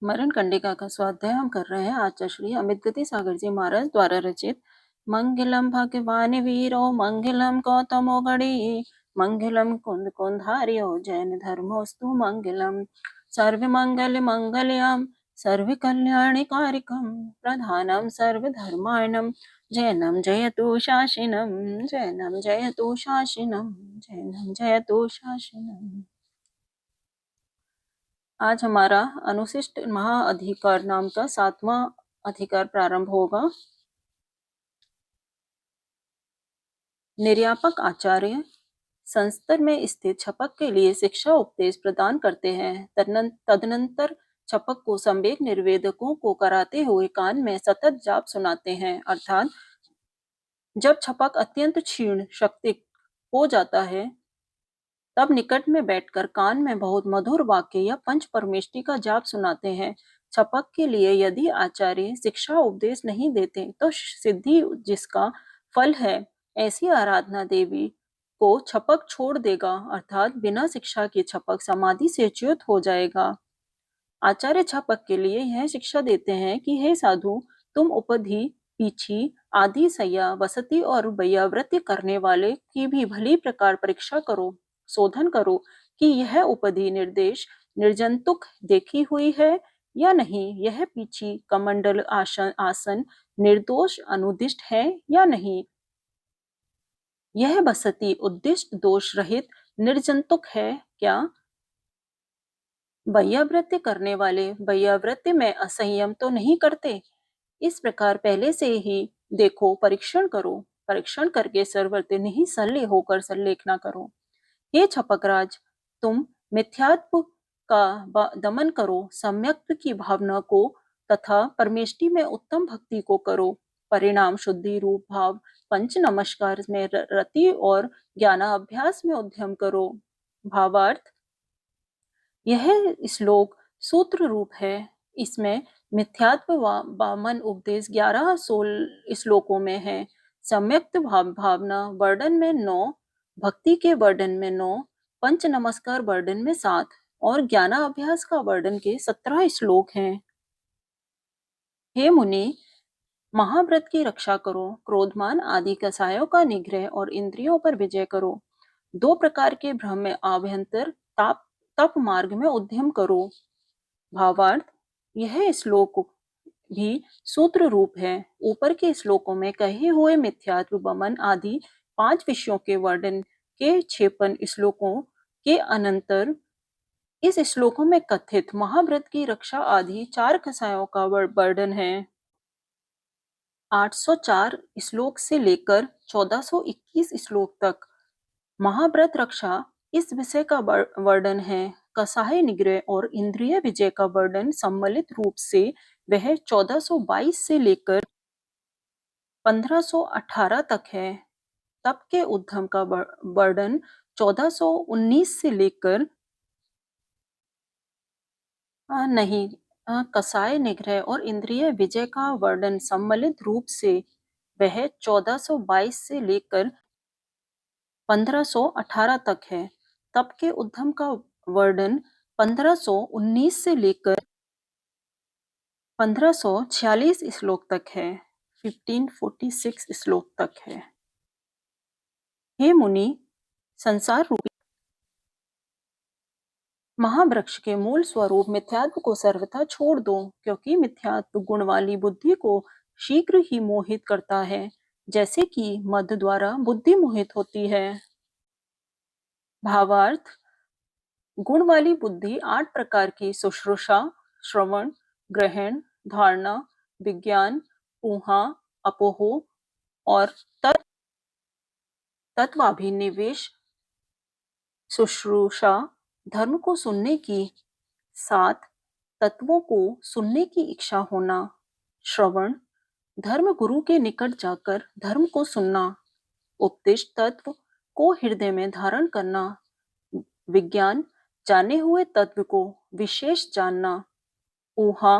मरण कंडिका का स्वाध्याय हम कर रहे हैं। आचार्य श्री अमित गति सागर जी महाराज द्वारा रचित मंगलम भगवान वीरो मंगलम गौतमो गणी मंगलम कुंद कुंधारियो जैन धर्मोस्तु मंगलम सर्व मंगल मंगलयाम सर्व कल्याणी कारिकम प्रधानम सर्व धर्माणम जैनम जयतु शासिनम जैनम जयतु शासिनम जैनम जयतु शासिनम। आज हमारा अनुशिष्ट महाअधिकार नाम का 7वां अधिकार प्रारंभ होगा। निर्यापक आचार्य संस्तर में स्थित छपक के लिए शिक्षा उपदेश प्रदान करते हैं। तदनंतर छपक को संवेग निर्वेदकों को कराते हुए कान में सतत जाप सुनाते हैं। अर्थात जब छपक अत्यंत क्षीण शक्ति हो जाता है तब निकट में बैठकर कान में बहुत मधुर वाक्य या पंच परमेष्टि का जाप सुनाते हैं। छपक के लिए यदि आचार्य शिक्षा उपदेश नहीं देते तो सिद्धि जिसका फल है, ऐसी आराधना देवी को छपक छोड़ देगा, अर्थात बिना शिक्षा के छपक समाधि से च्युत हो जाएगा। आचार्य छपक के लिए यह शिक्षा देते हैं कि हे साधु, तुम उपधि, पीछी आदि सैया, वसति और व्यावृत्ति करने वाले की भी भली प्रकार परीक्षा करो, शोधन करो कि यह उपधि निर्देश निर्जंतुक देखी हुई है या नहीं, यह पीछी कमंडल आसन निर्दोष अनुदिष्ट है या नहीं, यह वसति उद्दिष्ट दोष रहित निर्जंतुक है क्या, व्यावृत्ति करने वाले व्यावृत्ति में असंयम तो नहीं करते। इस प्रकार पहले से ही देखो, परीक्षण करो, परीक्षण करके सर्वत्र नहीं सल्ले होकर सल्लेखना करो। हे छपकराज, तुम मिथ्यात्व का दमन करो, सम्यक्त की भावना को तथा परमेष्टि में उत्तम भक्ति को करो, परिणाम शुद्धि रूप भाव पंच नमस्कार में रति और ज्ञानाभ्यास में उद्यम करो। भावार्थ, यह श्लोक सूत्र रूप है। इसमें मिथ्यात्व वामन उपदेश 11 श्लोकों में है। सम्यक्त भावना वर्णन में 9, भक्ति के वर्णन में 9, पंच नमस्कार वर्णन में 7 और ज्ञानाभ्यास का वर्णन के 17 श्लोक हैं। हे मुनि, महाव्रत की रक्षा करो, क्रोधमान आदि कसायों का निग्रह और इंद्रियों पर विजय करो। 2 प्रकार के भ्रम में आभ्यंतर तप मार्ग में उद्यम करो। भावार्थ, यह श्लोक भी सूत्र रूप है। ऊपर के श्लोकों में कहे हुए मिथ्यात्व वमन आदि 5 विषयों के वर्णन के 56 श्लोकों के अनंतर इस श्लोकों में कथित महाव्रत की रक्षा आदि 4 कसायों का वर्णन है। 804 श्लोक से लेकर 1421 श्लोक तक महाव्रत रक्षा इस विषय का वर्णन है। कसाय निग्रह और इंद्रिय विजय का वर्णन सम्मिलित रूप से वह 1422 से लेकर 1518 तक है। तप के उद्यम का वर्णन 1419 से लेकर कसाय निग्रह और इंद्रिय विजय का वर्णन सम्मिलित रूप से वह 1422 से लेकर 1518 तक है। तप के उद्यम का वर्णन 1519 से लेकर 1546 श्लोक तक है। 1546 श्लोक तक है। हे मुनि, संसार रूपी महावृक्ष के मूल स्वरूप मिथ्यात्व को सर्वथा छोड़ दो, क्योंकि मिथ्यात्व गुण वाली बुद्धि को शीघ्र ही मोहित करता है, जैसे कि मद द्वारा बुद्धि मोहित होती है। भावार्थ, गुण वाली बुद्धि 8 प्रकार की शुश्रूषा, श्रवण, ग्रहण, धारणा, विज्ञान, ऊहा, अपोहो और तत्वाभिनिवेश, शुश्रूषा धर्म को सुनने की, 7 तत्वों को सुनने की इच्छा होना, श्रवण धर्म गुरु के निकट जाकर धर्म को सुनना, उपदिष्ट तत्व को हृदय में धारण करना, विज्ञान जाने हुए तत्व को विशेष जानना, ऊहा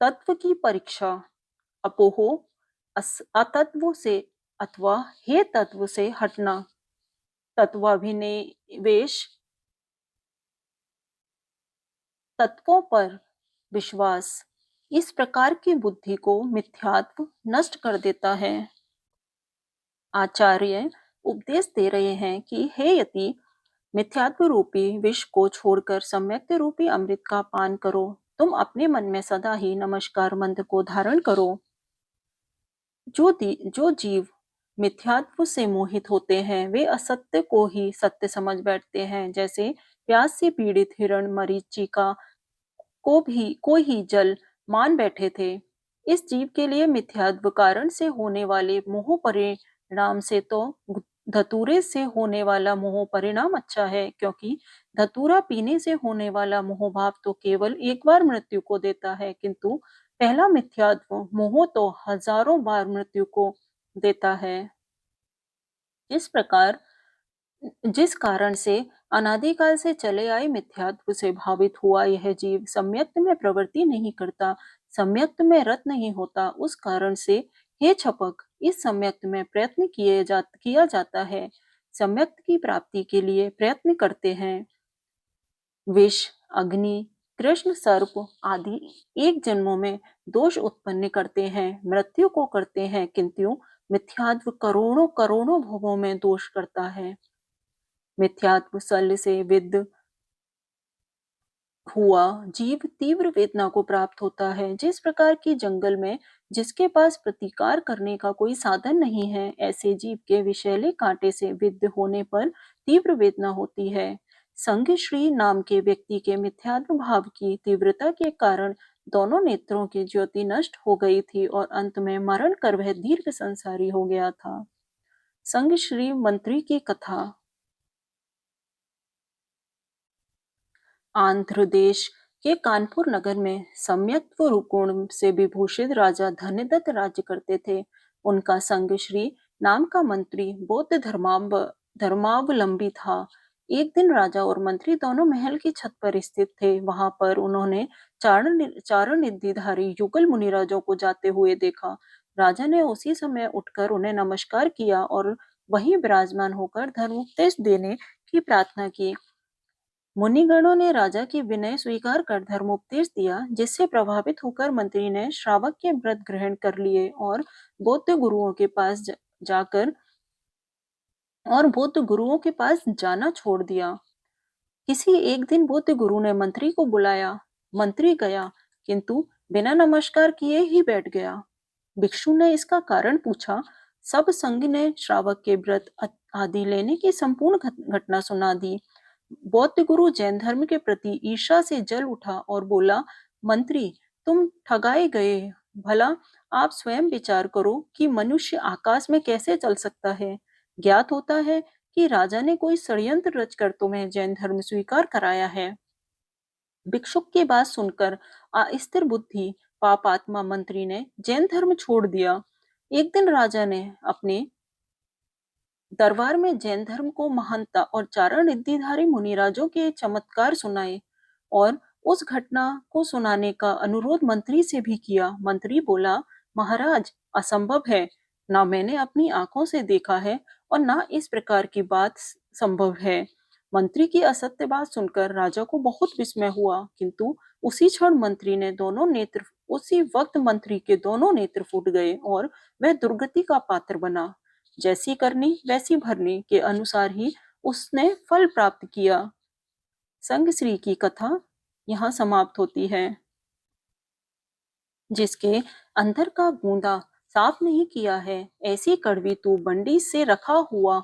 तत्व की परीक्षा, अपोहो अतत्व से अथवा हे तत्व से हटना, तत्वाभिनिवेश तत्वों पर विश्वास इस प्रकार की बुद्धि को मिथ्यात्व नष्ट कर देता है। आचार्य उपदेश दे रहे हैं कि हे यति, मिथ्यात्व रूपी विष को छोड़कर सम्यक रूपी अमृत का पान करो। तुम अपने मन में सदा ही नमस्कार मंत्र को धारण करो। जो जीव मिथ्यात्व से मोहित होते हैं वे असत्य को ही सत्य समझ बैठते हैं। जैसे प्यास से पीड़ित हिरण मरीचिका को ही जल मान बैठे थे। इस जीव के लिए मिथ्यात्व कारण से होने वाले मोह परिणाम से तो धतूरे से होने वाला मोह परिणाम अच्छा है, क्योंकि धतूरा पीने से होने वाला मोह भाव तो केवल एक बार मृत्यु को देता है, किंतु पहला मिथ्यात्व मोह तो हजारों बार मृत्यु को देता है। इस प्रकार जिस कारण से अनादिकाल से चले आए मिथ्यात्व से भावित हुआ यह जीव सम्यक्त में प्रवृत्ति नहीं करता, सम्यक्त में रत नहीं होता। उस कारण से हे छपक, इस सम्यक्त में प्रयत्न किया जाता है। सम्यक्त की प्राप्ति के लिए प्रयत्न करते हैं। विष, अग्नि, कृष्ण सर्प आदि एक जन्मों में दोष उत्पन्न करते हैं, मृत्यु को करते हैं, किंतु मिथ्यात्व करोड़ों करोड़ों भवों में दोष करता है। मिथ्यात्व सल से विद्ध हुआ जीव तीव्र वेदना को प्राप्त होता है। जिस प्रकार की जंगल में जिसके पास प्रतिकार करने का कोई साधन नहीं है, ऐसे जीव के विषैले कांटे से विद्ध होने पर तीव्र वेदना होती है। संग श्री नाम के व्यक्ति के मिथ्यात्व भाव की तीव्रता के कारण दोनों नेत्रों की ज्योति नष्ट हो गई थी और अंत में मरण कर वह दीर्घ संसारी हो गया था। संग श्री मंत्री की कथा। आंध्र देश के कानपुर नगर में सम्यक्त्व गुण से विभूषित राजा धन्यदत्त राज्य करते थे। उनका संग श्री नाम का मंत्री बौद्ध धर्मावलंबी था। एक दिन राजा और मंत्री दोनों महल की छत पर स्थित थे। वहां पर उन्होंने चारण निधिधारी युगल मुनिराजों को जाते हुए देखा। राजा ने उसी समय उठकर उन्हें नमस्कार किया और वहीं विराजमान होकर धर्मोपदेश देने की प्रार्थना की। मुनिगणों ने राजा की विनय स्वीकार कर धर्मोपदेश दिया, जिससे प्रभावित होकर मंत्री ने श्रावक के व्रत ग्रहण कर लिए और बौद्ध गुरुओं के पास जाना छोड़ दिया। किसी एक दिन बौद्ध गुरु ने मंत्री को बुलाया। मंत्री गया, किंतु बिना नमस्कार किए ही बैठ गया। भिक्षु ने इसका कारण पूछा। सब संग ने श्रावक के व्रत आदि लेने की संपूर्ण घटना सुना दी। बौद्ध गुरु जैन धर्म के प्रति ईर्ष्या से जल उठा और बोला, मंत्री, तुम ठगाए गए। भला आप स्वयं विचार करो कि मनुष्य आकाश में कैसे चल सकता है। ज्ञात होता है कि राजा ने कोई षड्यंत्र रचकर तुम्हें जैन धर्म स्वीकार कराया है। भिक्षुक की बात सुनकर अस्थिर बुद्धि पापात्मा मंत्री ने जैन धर्म छोड़ दिया। एक दिन राजा ने अपने दरबार में जैन धर्म को महानता और चारण रिद्धिधारी मुनिराजों के चमत्कार सुनाए और उस घटना को सुनाने का अनुरोध मंत्री से भी किया। मंत्री बोला, महाराज, असंभव है। ना मैंने अपनी आंखों से देखा है और ना इस प्रकार की बात संभव है। मंत्री की असत्य बात सुनकर राजा को बहुत विस्मय हुआ, किंतु उसी वक्त मंत्री के दोनों नेत्र फूट गए और वह दुर्गति का पात्र बना। जैसी करनी वैसी भरनी के अनुसार ही उसने फल प्राप्त किया। संग श्री की कथा यहाँ समाप्त होती है। जिसके अंदर का गूंदा साफ नहीं किया है, ऐसी कड़वी तू बंडी से रखा हुआ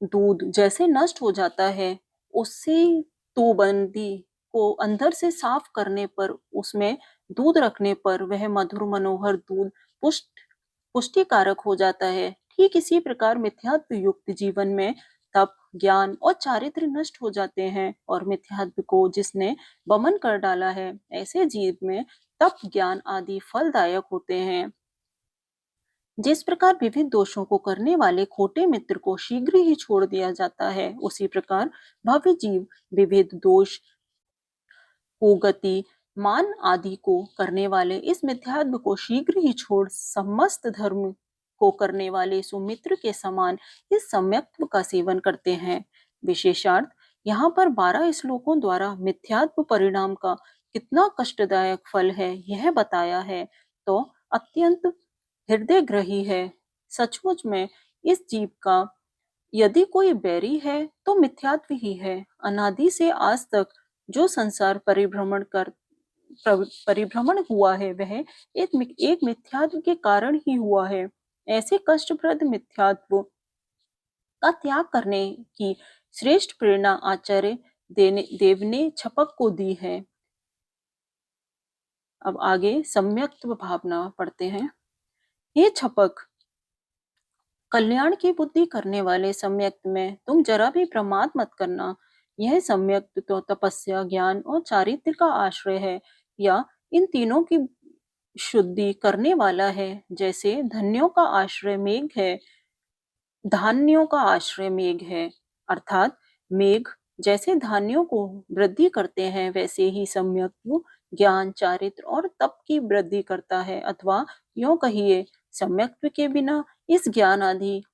दूध जैसे नष्ट हो जाता है, उसी तू बंदी को अंदर से साफ करने पर, उसमें दूध रखने पर वह मधुर मनोहर दूध पुष्टिकारक हो जाता है। ठीक इसी प्रकार मिथ्यात्व युक्त जीवन में तप, ज्ञान और चारित्र नष्ट हो जाते हैं और मिथ्यात्व को जिसने वमन कर डाला है, ऐसे जीव में तप, ज्ञान आदि फलदायक होते हैं। जिस प्रकार विविध दोषों को करने वाले खोटे मित्र को शीघ्र ही छोड़ दिया जाता है, उसी प्रकार भव्य जीव विविध दोष, कुगति, मान आदि को करने वाले इस मिथ्यात्व को शीघ्र ही छोड़ समस्त धर्म को करने वाले सुमित्र के समान इस सम्यक्त्व का सेवन करते हैं। विशेषार्थ यहाँ पर 12 श्लोकों द्वारा मिथ्यात्व परिणाम का कितना कष्टदायक फल है यह बताया है तो अत्यंत हृदयग्राही है। सचमुच में इस जीव का यदि कोई बैरी है तो मिथ्यात्व ही है। अनादि से आज तक जो संसार परिभ्रमण हुआ है वह एक मिथ्यात्व के कारण ही हुआ है। ऐसे कष्टप्रद मिथ्यात्व का त्याग करने की श्रेष्ठ प्रेरणा आचार्य देव ने छपक को दी है। अब आगे सम्यक्त्व भावना पढ़ते हैं। हे छपक, कल्याण की बुद्धि करने वाले सम्यक्त में तुम जरा भी प्रमाद मत करना। यह सम्यक्त तो तपस्या, ज्ञान और चारित्र का आश्रय है, या इन तीनों की शुद्धि करने वाला है। जैसे धन्यों का आश्रय मेघ है, धान्यों का आश्रय मेघ है, अर्थात मेघ जैसे धान्यों को वृद्धि करते हैं वैसे ही सम्यक्त्व ज्ञान, चारित्र और तप की वृद्धि करता है। अथवा यूं कहिए, सम्यक्त्व के बिना इस ज्ञान आदि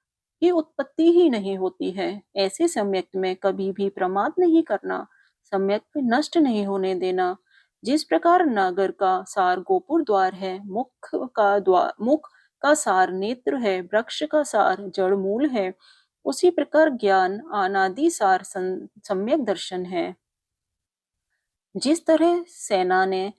की उत्पत्ति ही नहीं होती है। ऐसे सम्यक्त में कभी भी प्रमाद नहीं करना, सम्यक्त नष्ट नहीं होने देना। जिस प्रकार नागर का सार गोपुर द्वार है, मुख का सार नेत्र है, वृक्ष का सार जड़ मूल है, उसी प्रकार ज्ञान अनादि सार सम्यक दर्शन है। जिस तरह सेना ने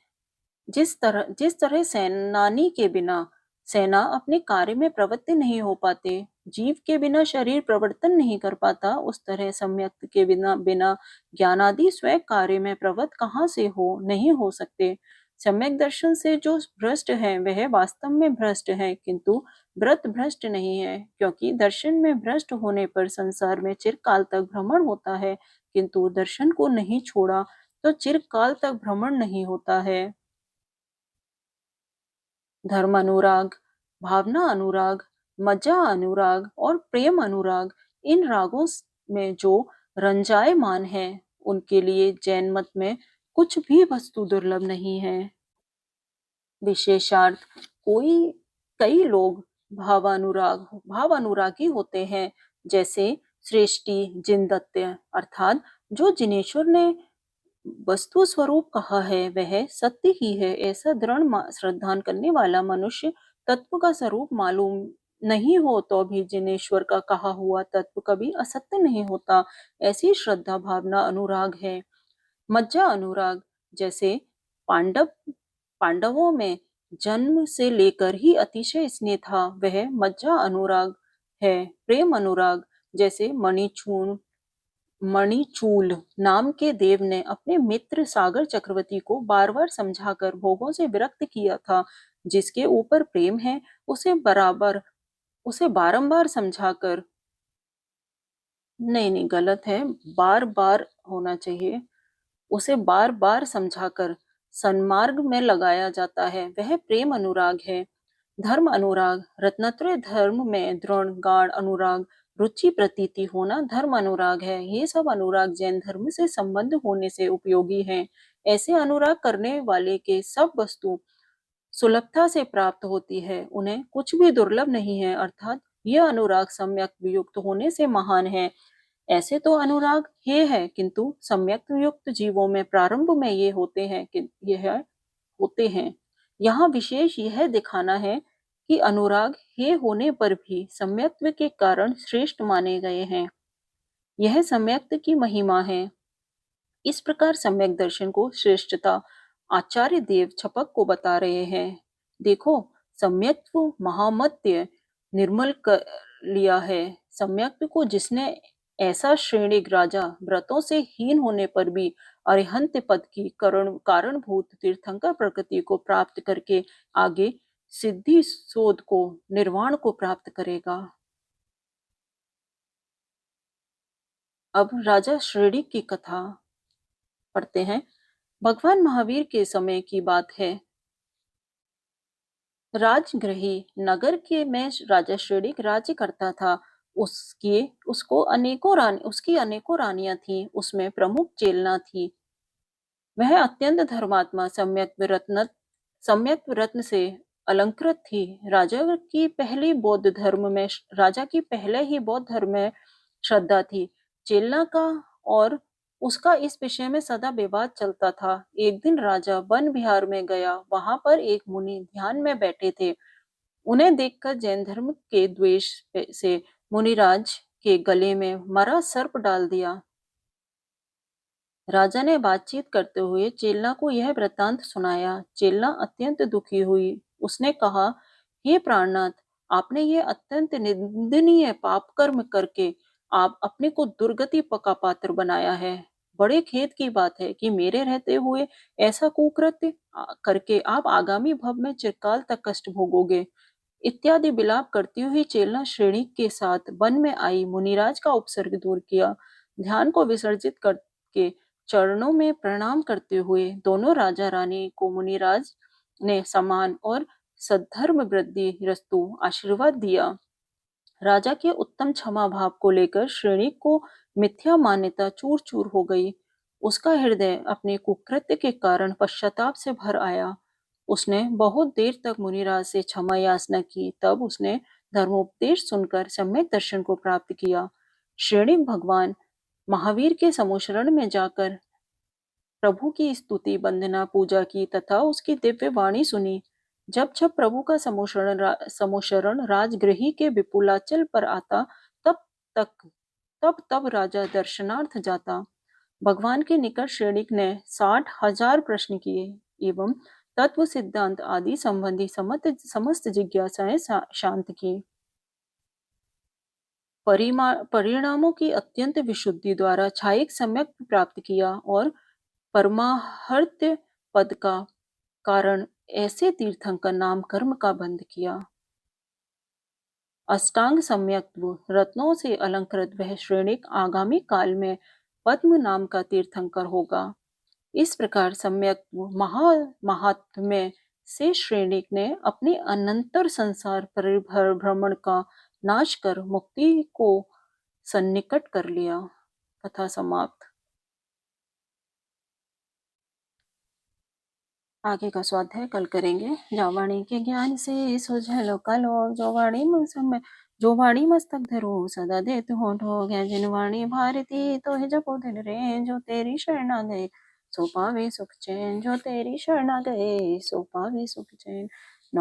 जिस तरह सेनानी के बिना सेना अपने कार्य में प्रवृत्त नहीं हो पाते, जीव के बिना शरीर प्रवर्तन नहीं कर पाता, उस तरह सम्यक्त के बिना बिना ज्ञानादि स्वयं कार्य में प्रवृत्त कहाँ से नहीं हो सकते। सम्यक दर्शन से जो भ्रष्ट है वह वास्तव में भ्रष्ट है, किंतु व्रत भ्रष्ट नहीं है, क्योंकि दर्शन में भ्रष्ट होने पर संसार में चिरकाल तक भ्रमण होता है, किंतु दर्शन को नहीं छोड़ा तो चिरकाल तक भ्रमण नहीं होता है। धर्म अनुराग, भावना अनुराग, मज्जा अनुराग और प्रेम अनुराग, इन रागों में जो रंजायमान है, उनके लिए जैन मत में कुछ भी वस्तु दुर्लभ नहीं है। विशेषार्थ कई लोग भावानुरागी होते हैं, जैसे श्रेष्ठी जिनदत्य, अर्थात जो जिनेश्वर ने वस्तु स्वरूप कहा है वह सत्य ही है, ऐसा दृढ़ श्रद्धा करने वाला मनुष्य तत्व का स्वरूप मालूम नहीं हो तो भी जिनेश्वर का कहा हुआ तत्व कभी असत्य नहीं होता। ऐसी श्रद्धा भावना अनुराग है। मज्जा अनुराग, जैसे पांडव पांडवों में जन्म से लेकर ही अतिशय स्नेह था, वह मज्जा अनुराग है। प्रेम अनुराग, जैसे मणिचूल नाम के देव ने अपने मित्र सागर चक्रवर्ती को बार बार समझाकर भोगों से विरक्त किया था। जिसके ऊपर प्रेम है उसे बारंबार समझाकर, नहीं नहीं गलत है, बार बार होना चाहिए, उसे बार बार समझाकर सन्मार्ग में लगाया जाता है, वह प्रेम अनुराग है। धर्म अनुराग, रत्नत्रय धर्म में दृढ़ गाढ़ अनुराग, रुचि प्रतीति होना धर्म अनुराग है। ये सब अनुराग जैन धर्म से संबंध होने से उपयोगी हैं। ऐसे अनुराग करने वाले के सब वस्तु सुलभता से प्राप्त होती है, उन्हें कुछ भी दुर्लभ नहीं है, अर्थात यह अनुराग सम्यक युक्त होने से महान है। ऐसे तो अनुराग ये है, किंतु सम्यक युक्त जीवों में प्रारंभ में ये होते हैं। यहाँ विशेष यह दिखाना है कि अनुराग हे होने पर भी सम्यक्त्व के कारण श्रेष्ठ माने गए हैं। यह सम्यक्त की महिमा है। इस प्रकार सम्यक दर्शन को श्रेष्ठता आचार्य देव छपक को बता रहे हैं। देखो, सम्यक्त्व महामत्य निर्मल कर लिया है। सम्यक्त्व को जिसने ऐसा श्रेणिक राजा व्रतों से हीन होने पर भी अरिहंत पद की कारणभूत तीर्थंकर प्रकृति को प्राप्त करके आगे सिद्धि शोध को निर्वाण को प्राप्त करेगा। अब राजा श्रेणी की कथा पढ़ते हैं। भगवान महावीर के समय की बात है। राजगृही नगर के में राजा श्रेणिक राज्य करता था। उसकी अनेकों रानियां थीं, उसमें प्रमुख चेलना थी। वह अत्यंत धर्मात्मा सम्यक रत्न से अलंकृत थी। राजा की पहले ही बौद्ध धर्म में श्रद्धा थी। चेलना का और उसका इस विषय में सदा विवाद चलता था। एक दिन राजा वन विहार में गया। वहां पर एक मुनि ध्यान में बैठे थे। उन्हें देखकर जैन धर्म के द्वेष से मुनिराज के गले में मरा सर्प डाल दिया। राजा ने बातचीत करते हुए चेल्ला को यह वृत्तांत सुनाया। चेल्ला अत्यंत दुखी हुई। उसने कहा, हे प्राणनाथ, आपने ये अत्यंत निंदनीय पाप कर्म करके आप अपने को दुर्गति का पात्र बनाया है। बड़े खेद की बात है कि मेरे रहते हुए ऐसा कुकृत्य करके आप आगामी भव में चिरकाल तक कष्ट भोगोगे। इत्यादि विलाप करती हुई चेल्ला श्रेणी के साथ वन में आई। मुनिराज का उपसर्ग दूर किया। ध्यान को विसर्जित करके चरणों में प्रणाम करते हुए दोनों राजा रानी को मुनिराज ने समान और सद्धर्म वृद्धि रस्तु आशीर्वाद दिया। राजा के उत्तम क्षमा भाव को लेकर श्रेणी को मिथ्या मान्यता चूर चूर हो गई। उसका हृदय अपने कुकृत्य के कारण पश्चाताप से भर आया। उसने बहुत देर तक मुनिराज से क्षमा याचना की। तब उसने धर्मोपदेश सुनकर सम्यक दर्शन को प्राप्त किया। श्रेणी भगवान महावीर के समोशरण में जाकर प्रभु की स्तुति वंदना पूजा की तथा उसकी दिव्य वाणी सुनी। जब जब प्रभु का समोशरण राजगृही के विपुलाचल पर आता, तब तक तब राजा दर्शनार्थ जाता। भगवान के निकट श्रेणिक ने 60,000 प्रश्न किए एवं तत्व सिद्धांत आदि संबंधी समस्त जिज्ञासाएं शांत की। परिणामों की अत्यंत विशुद्धि द्वारा छायिक सम्यक प्राप्त किया और परमाहर्त्य पद का कारण ऐसे तीर्थंकर नाम कर्म का बंध किया। अष्टांग सम्यक्त्व रत्नों से अलंकृत वह श्रेणिक आगामी काल में पद्म नाम का तीर्थंकर होगा। इस प्रकार सम्यक्त्व महात्म्य से श्रेणिक ने अपने अनंतर संसार परिभ्रमण का नाश कर मुक्ति को सन्निकट कर लिया। कथा समाप्त। आगे का स्वाध्याय कल करेंगे। जावाणी के ज्ञान से सुझलो कलो, जो वाणी मस्तक धरो सदा देत होठ हो गया। जिन वाणी भारती तो है जपो दिन रे, जो तेरी शरणा गए सो पावे सुख चैन, जो तेरी शरणा गए सो पावे सुख चैन।